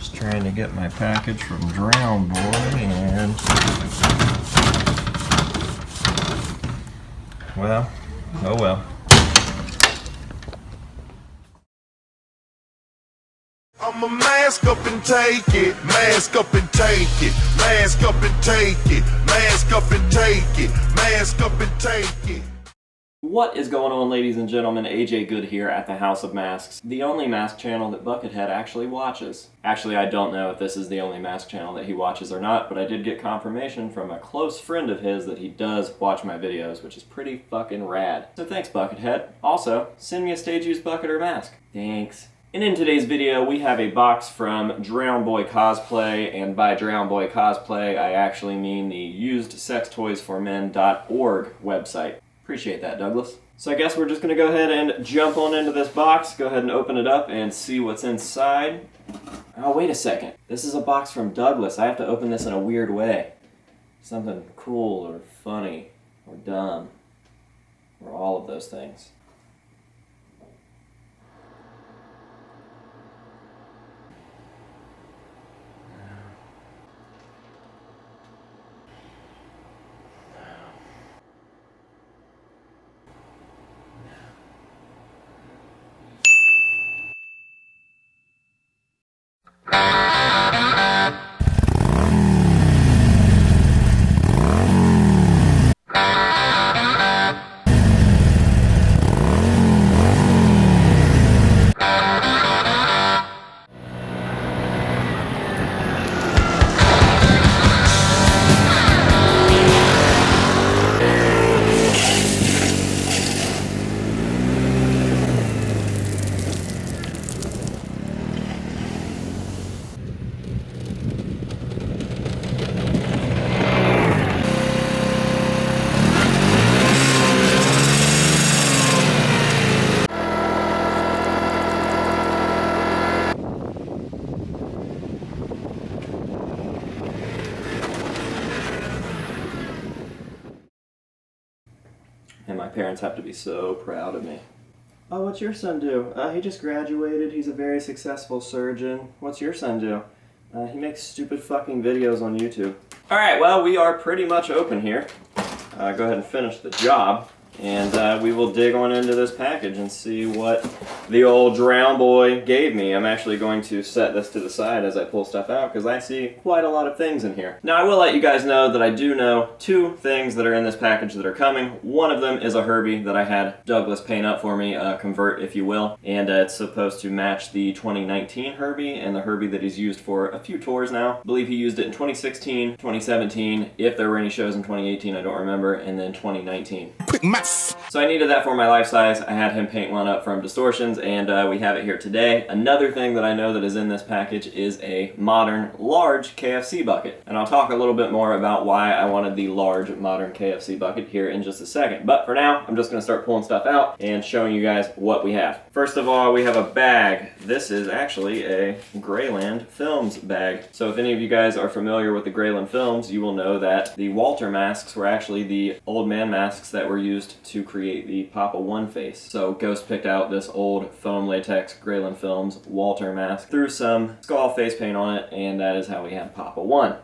Just trying to get my package from Drown Boy, and well, oh well. I'ma mask up and take it, mask up and take it, mask up and take it, mask up and take it, mask up and take it. What is going on, ladies and gentlemen? AJ Good here at the House of Masks, the only mask channel that Buckethead actually watches. Actually, I don't know if this is the only mask channel that he watches or not, but I did get confirmation from a close friend of his that he does watch my videos, which is pretty fucking rad. So thanks, Buckethead. Also, send me a stage use bucket or mask. Thanks. And in today's video, we have a box from Drown Boy Cosplay, and by Drown Boy Cosplay, I actually mean the usedsextoysformen.org website. Appreciate that, Douglas. So I guess we're just going to go ahead and jump on into this box, go ahead and open it up and see what's inside. Oh, wait a second. This is a box from Douglas. I have to open this in a weird way. Something cool or funny or dumb, or all of those things. And my parents have to be so proud of me. Oh, what's your son do? He just graduated. He's a very successful surgeon. What's your son do? He makes stupid fucking videos on YouTube. Alright, well, we are pretty much open here. Go ahead and finish the job. And we will dig on into this package and see what the old Drown Boy gave me. I'm actually going to set this to the side as I pull stuff out because I see quite a lot of things in here. Now, I will let you guys know that I do know two things that are in this package that are coming. One of them is a Herbie that I had Douglas paint up for me, convert if you will, and it's supposed to match the 2019 Herbie and the Herbie that he's used for a few tours now. I believe he used it in 2016, 2017, if there were any shows in 2018, I don't remember, and then 2019. Quick math. So I needed that for my life size. I had him paint one up from Distortions, and we have it here today. Another thing that I know that is in this package is a modern, large KFC bucket. And I'll talk a little bit more about why I wanted the large, modern KFC bucket here in just a second. But for now, I'm just going to start pulling stuff out and showing you guys what we have. First of all, we have a bag. This is actually a Greyland Films bag. So if any of you guys are familiar with the Greyland Films, you will know that the Walter masks were actually the old man masks that were used to create the Papa One face. So Ghost picked out this old foam latex Greyland Films Walter mask, threw some skull face paint on it, and that is how we have Papa One.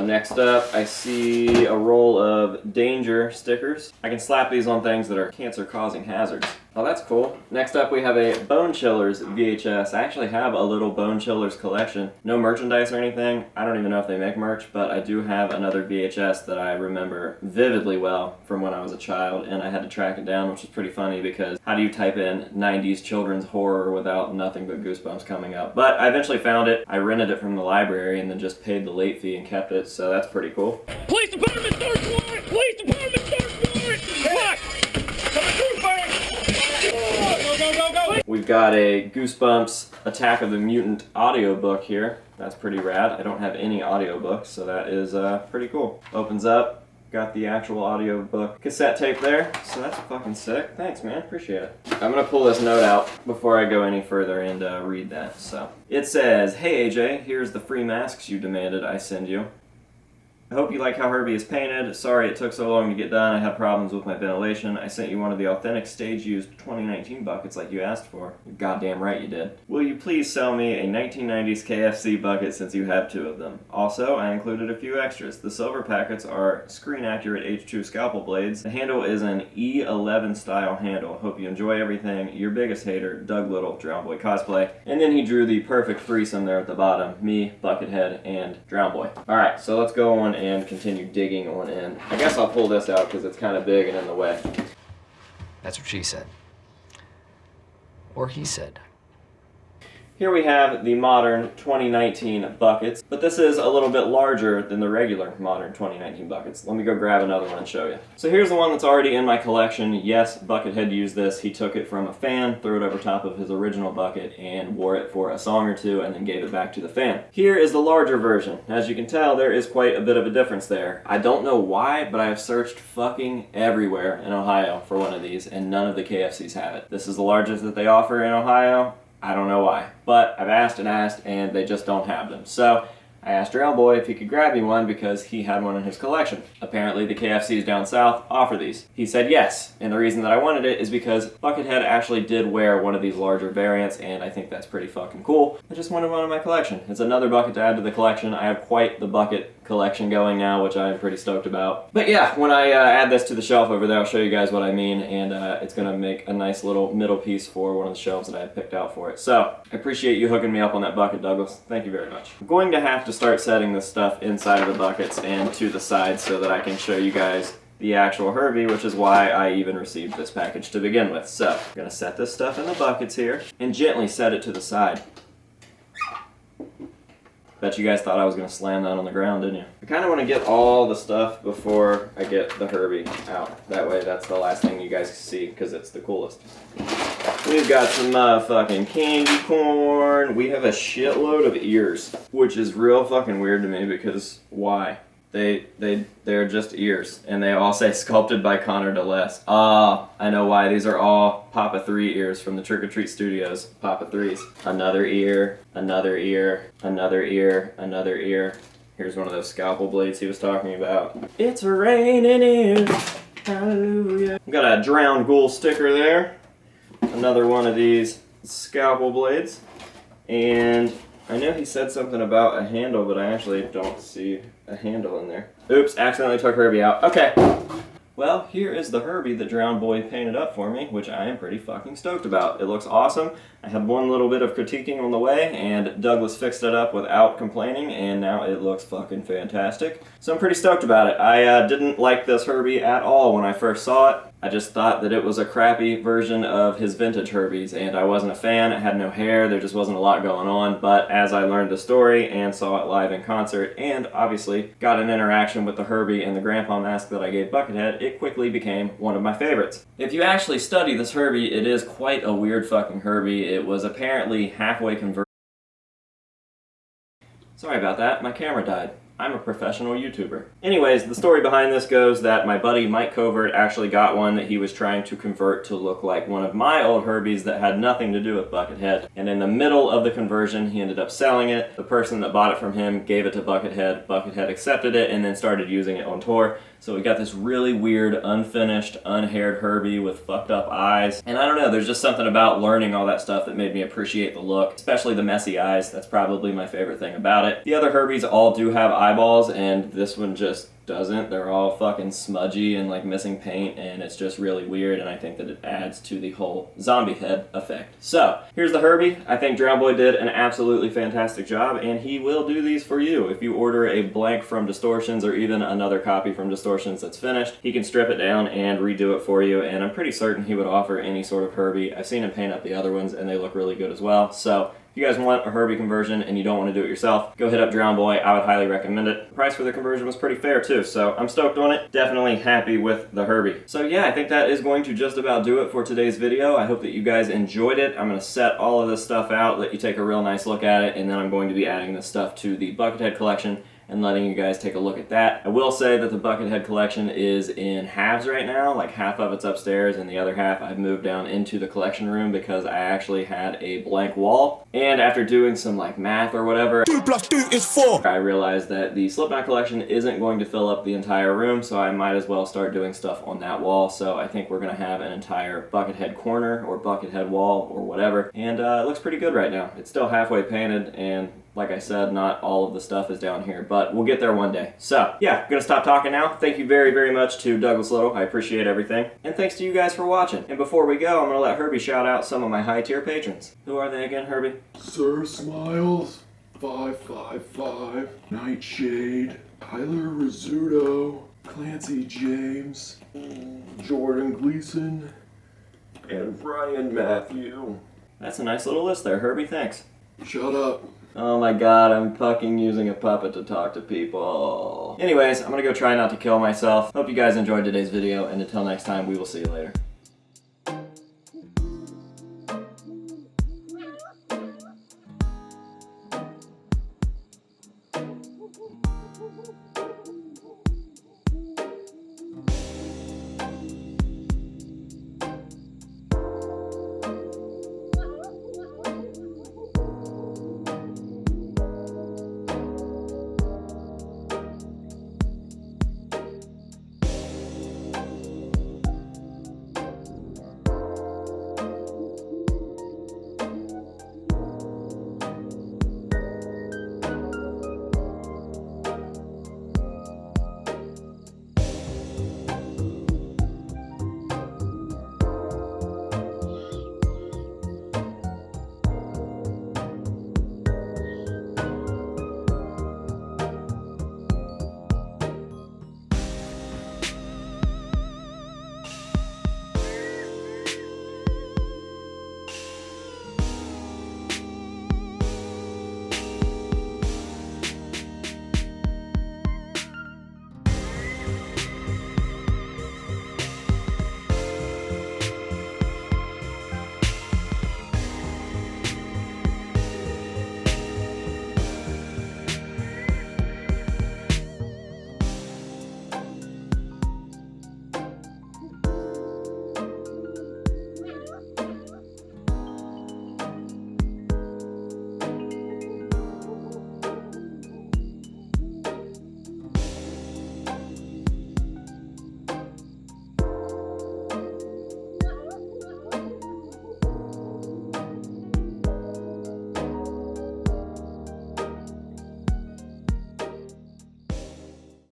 Next up, I see a roll of Danger stickers. I can slap these on things that are cancer-causing hazards. Oh, that's cool. Next up, we have a Bone Chillers VHS. I actually have a little Bone Chillers collection. No merchandise or anything. I don't even know if they make merch, but I do have another VHS that I remember vividly well from when I was a child, and I had to track it down, which is pretty funny because how do you type in 90s children's horror without nothing but Goosebumps coming up? But I eventually found it. I rented it from the library and then just paid the late fee and kept it, so that's pretty cool. Police department, search warrant! Police department, search warrant! What? Coming through, fire! Go! We've got a Goosebumps Attack of the Mutant audiobook here. That's pretty rad. I don't have any audiobooks, so that is pretty cool. Opens up, got the actual audiobook cassette tape there, so that's fucking sick. Thanks, man. Appreciate it. I'm gonna pull this note out before I go any further and read that. So it says, "Hey AJ, here's the free masks you demanded I send you. I hope you like how Herbie is painted. Sorry it took so long to get done. I had problems with my ventilation. I sent you one of the authentic stage-used 2019 buckets like you asked for. You're goddamn right you did. Will you please sell me a 1990s KFC bucket since you have 2 of them? Also, I included a few extras. The silver packets are screen-accurate H2 scalpel blades. The handle is an E11 style handle. Hope you enjoy everything. Your biggest hater, Doug Little, Drown Boy Cosplay. And then he drew the perfect threesome there at the bottom. Me, Buckethead, and Drown Boy. Alright, so let's go on and continue digging on in. I guess I'll pull this out because it's kind of big and in the way. That's what she said. Or he said. Here we have the modern 2019 buckets, but this is a little bit larger than the regular modern 2019 buckets. Let me go grab another one and show you. So here's the one that's already in my collection. Yes, Buckethead used this. He took it from a fan, threw it over top of his original bucket, and wore it for a song or two, and then gave it back to the fan. Here is the larger version. As you can tell, there is quite a bit of a difference there. I don't know why, but I have searched fucking everywhere in Ohio for one of these, and none of the KFCs have it. This is the largest that they offer in Ohio. I don't know why, but I've asked and they just don't have them. So I asked Drown Boy if he could grab me one because he had one in his collection. Apparently the KFCs down south offer these. He said yes, and the reason that I wanted it is because Buckethead actually did wear one of these larger variants, and I think that's pretty fucking cool. I just wanted one in my collection. It's another bucket to add to the collection. I have quite the bucket collection going now, which I'm pretty stoked about. But yeah, when I add this to the shelf over there, I'll show you guys what I mean, and it's gonna make a nice little middle piece for one of the shelves that I had picked out for it. So, I appreciate you hooking me up on that bucket, Douglas. Thank you very much. I'm going to have to start setting this stuff inside of the buckets and to the side so that I can show you guys the actual Herbie, which is why I even received this package to begin with. So, I'm gonna set this stuff in the buckets here and gently set it to the side. Bet you guys thought I was going to slam that on the ground, didn't you? I kind of want to get all the stuff before I get the Herbie out. That way that's the last thing you guys see because it's the coolest. We've got some fucking candy corn. We have a shitload of ears, which is real fucking weird to me because why? They're just ears, and they all say sculpted by Connor DeLess. Ah, I know why. These are all Papa 3 ears from the Trick or Treat Studios. Papa 3s. Another ear, another ear, another ear, another ear. Here's one of those scalpel blades he was talking about. It's raining ears. Hallelujah. Got a drowned ghoul sticker there. Another one of these scalpel blades. And I know he said something about a handle, but I actually don't see a handle in there. Oops, accidentally took Herbie out. Okay. Well, here is the Herbie that Drowned Boy painted up for me, which I am pretty fucking stoked about. It looks awesome. I had one little bit of critiquing on the way, and Douglas fixed it up without complaining, and now it looks fucking fantastic. So I'm pretty stoked about it. I didn't like this Herbie at all when I first saw it. I just thought that it was a crappy version of his vintage Herbies, and I wasn't a fan. It had no hair, there just wasn't a lot going on, but as I learned the story and saw it live in concert, and obviously got an interaction with the Herbie and the grandpa mask that I gave Buckethead, it quickly became one of my favorites. If you actually study this Herbie, it is quite a weird fucking Herbie. It was apparently halfway converted. Sorry about that, my camera died. I'm a professional YouTuber. Anyways, the story behind this goes that my buddy Mike Covert actually got one that he was trying to convert to look like one of my old Herbies that had nothing to do with Buckethead. And in the middle of the conversion, he ended up selling it. The person that bought it from him gave it to Buckethead. Buckethead accepted it and then started using it on tour. So we got this really weird, unfinished, unhaired Herbie with fucked up eyes. And I don't know, there's just something about learning all that stuff that made me appreciate the look, especially the messy eyes. That's probably my favorite thing about it. The other Herbies all do have eyeballs, and this one just doesn't. They're all fucking smudgy and like missing paint, and it's just really weird, and I think that it adds to the whole zombie head effect. So, here's the Herbie. I think Drown Boy did an absolutely fantastic job, and he will do these for you. If you order a blank from Distortions or even another copy from Distortions that's finished, he can strip it down and redo it for you, and I'm pretty certain he would offer any sort of Herbie. I've seen him paint up the other ones, and they look really good as well. So, if you guys want a Herbie conversion and you don't want to do it yourself, go hit up Drown Boy. I would highly recommend it. The price for the conversion was pretty fair too, so I'm stoked on it. Definitely happy with the Herbie. So yeah, I think that is going to just about do it for today's video. I hope that you guys enjoyed it. I'm going to set all of this stuff out, let you take a real nice look at it, and then I'm going to be adding this stuff to the Buckethead collection. and letting you guys take a look at that. I will say that the Buckethead collection is in halves right now, like half of it's upstairs and the other half I've moved down into the collection room because I actually had a blank wall. And after doing some like math or whatever, 2 + 2 is 4. I realized that the Slipknot collection isn't going to fill up the entire room, so I might as well start doing stuff on that wall. So I think we're going to have an entire Buckethead corner or Buckethead wall or whatever. And it looks pretty good right now. It's still halfway painted, and like I said, not all of the stuff is down here, but we'll get there one day. So yeah, I'm gonna stop talking now. Thank you very, very much to Douglas Little. I appreciate everything. And thanks to you guys for watching. And before we go, I'm gonna let Herbie shout out some of my high tier patrons. Who are they again, Herbie? Sir Smiles, 555, Nightshade, Tyler Rizzuto, Clancy James, Jordan Gleason, and Ryan Matthew. That's a nice little list there, Herbie. Thanks. Shut up. Oh my god, I'm fucking using a puppet to talk to people. Anyways, I'm gonna go try not to kill myself. Hope you guys enjoyed today's video, and until next time, we will see you later.